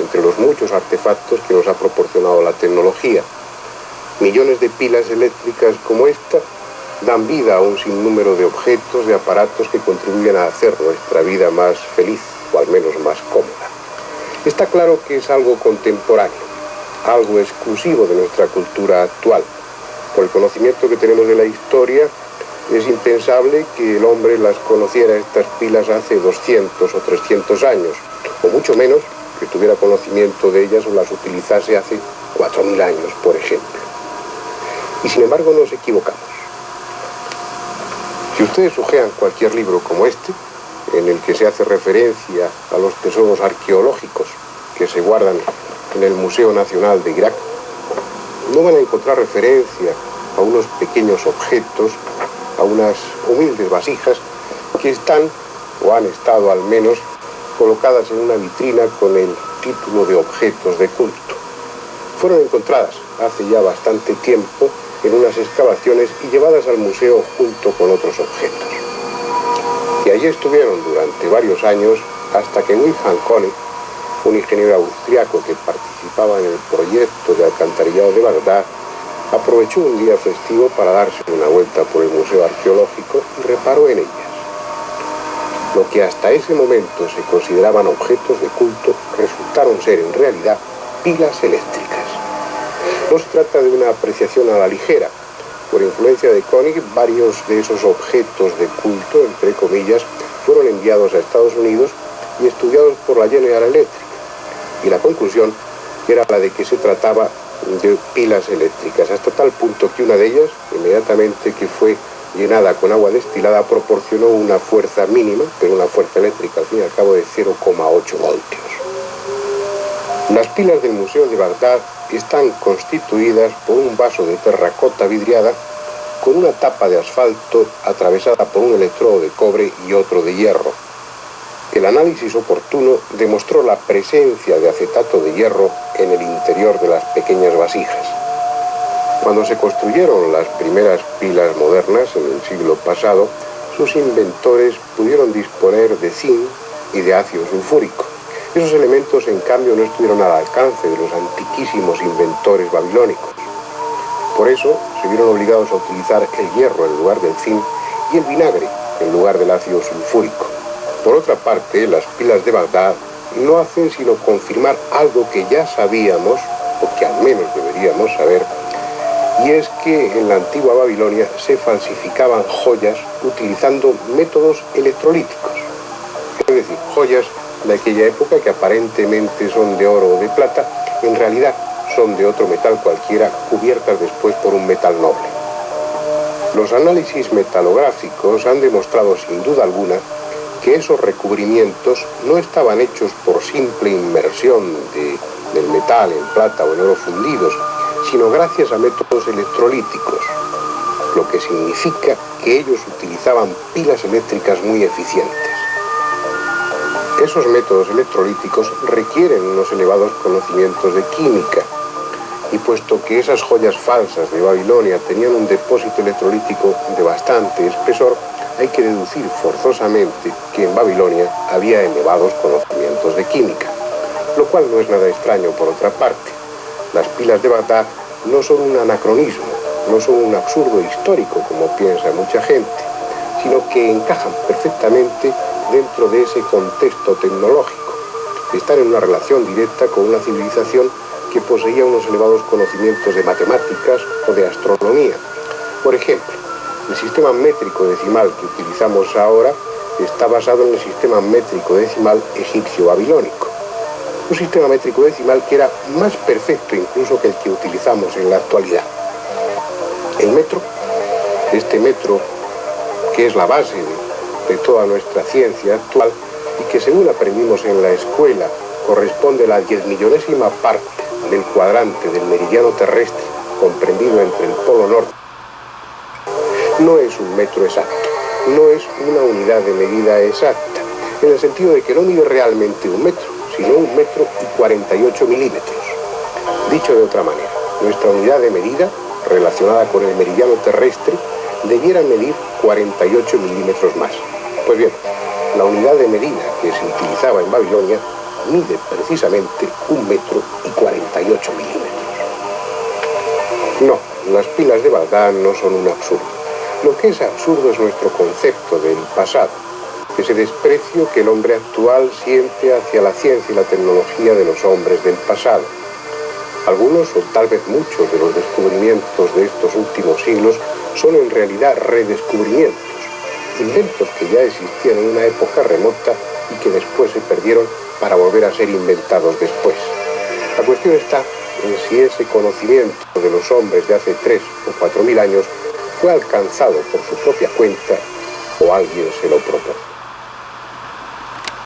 entre los muchos artefactos que nos ha proporcionado la tecnología. Millones de pilas eléctricas como esta dan vida a un sinnúmero de objetos, de aparatos que contribuyen a hacer nuestra vida más feliz, o al menos más cómoda. Está claro que es algo contemporáneo, algo exclusivo de nuestra cultura actual. Por el conocimiento que tenemos de la historia, es impensable que el hombre las conociera estas pilas hace 200 o 300 años, o mucho menos que tuviera conocimiento de ellas o las utilizase hace 4000 años, por ejemplo. Y sin embargo nos equivocamos. Si ustedes hojean cualquier libro como este, en el que se hace referencia a los tesoros arqueológicos que se guardan en el Museo Nacional de Irak, no van a encontrar referencia a unos pequeños objetos, a unas humildes vasijas que están, o han estado al menos, colocadas en una vitrina con el título de objetos de culto. Fueron encontradas hace ya bastante tiempo en unas excavaciones y llevadas al museo junto con otros objetos. Y allí estuvieron durante varios años hasta que Wilhelm König, un ingeniero austriaco que participaba en el proyecto de alcantarillado de Bagdad, aprovechó un día festivo para darse una vuelta por el museo arqueológico y reparó en ellas. Lo que hasta ese momento se consideraban objetos de culto resultaron ser en realidad pilas eléctricas. No se trata de una apreciación a la ligera. Por influencia de König, varios de esos objetos de culto, entre comillas, fueron enviados a Estados Unidos y estudiados por la General Electric. Y la conclusión era la de que se trataba de pilas eléctricas, hasta tal punto que una de ellas, inmediatamente que fue llenada con agua destilada, proporcionó una fuerza mínima, pero una fuerza eléctrica al fin y al cabo de 0,8 voltios. Las pilas del Museo de Bagdad están constituidas por un vaso de terracota vidriada con una tapa de asfalto atravesada por un electrodo de cobre y otro de hierro. El análisis oportuno demostró la presencia de acetato de hierro en el interior de las pequeñas vasijas. Cuando se construyeron las primeras pilas modernas en el siglo pasado, sus inventores pudieron disponer de zinc y de ácido sulfúrico. Esos elementos, en cambio, no estuvieron al alcance de los antiquísimos inventores babilónicos. Por eso, se vieron obligados a utilizar el hierro en lugar del zinc y el vinagre en lugar del ácido sulfúrico. Por otra parte, las pilas de Bagdad no hacen sino confirmar algo que ya sabíamos, o que al menos deberíamos saber, y es que en la antigua Babilonia se falsificaban joyas utilizando métodos electrolíticos. Es decir, joyas de aquella época que aparentemente son de oro o de plata, en realidad son de otro metal cualquiera, cubiertas después por un metal noble. Los análisis metalográficos han demostrado sin duda alguna que esos recubrimientos no estaban hechos por simple inmersión del metal en plata o en oro fundidos, sino gracias a métodos electrolíticos, lo que significa que ellos utilizaban pilas eléctricas muy eficientes. Esos métodos electrolíticos requieren unos elevados conocimientos de química, y puesto que esas joyas falsas de Babilonia tenían un depósito electrolítico de bastante espesor, hay que deducir forzosamente que en Babilonia había elevados conocimientos de química, lo cual no es nada extraño por otra parte. Las pilas de Bagdad no son un anacronismo, no son un absurdo histórico como piensa mucha gente, sino que encajan perfectamente dentro de ese contexto tecnológico. Están en una relación directa con una civilización que poseía unos elevados conocimientos de matemáticas o de astronomía. Por ejemplo, el sistema métrico decimal que utilizamos ahora está basado en el sistema métrico decimal egipcio-babilónico. Un sistema métrico decimal que era más perfecto incluso que el que utilizamos en la actualidad. El metro, este metro que es la base de toda nuestra ciencia actual y que según aprendimos en la escuela corresponde a la 10.000.000ª parte del cuadrante del meridiano terrestre comprendido entre el polo norte, no es un metro exacto, no es una unidad de medida exacta, en el sentido de que no mide realmente un metro, sino 1 metro y 48 milímetros. Dicho de otra manera, nuestra unidad de medida, relacionada con el meridiano terrestre, debiera medir 48 milímetros más. Pues bien, la unidad de medida que se utilizaba en Babilonia mide precisamente 1,48 m. No, las pilas de Bagdad no son un absurdo. Lo que es absurdo es nuestro concepto del pasado, ese desprecio que el hombre actual siente hacia la ciencia y la tecnología de los hombres del pasado. Algunos, o tal vez muchos, de los descubrimientos de estos últimos siglos son en realidad redescubrimientos, inventos que ya existían en una época remota y que después se perdieron para volver a ser inventados después. La cuestión está en si ese conocimiento de los hombres de hace 3 o 4.000 años fue alcanzado por su propia cuenta o alguien se lo propuso.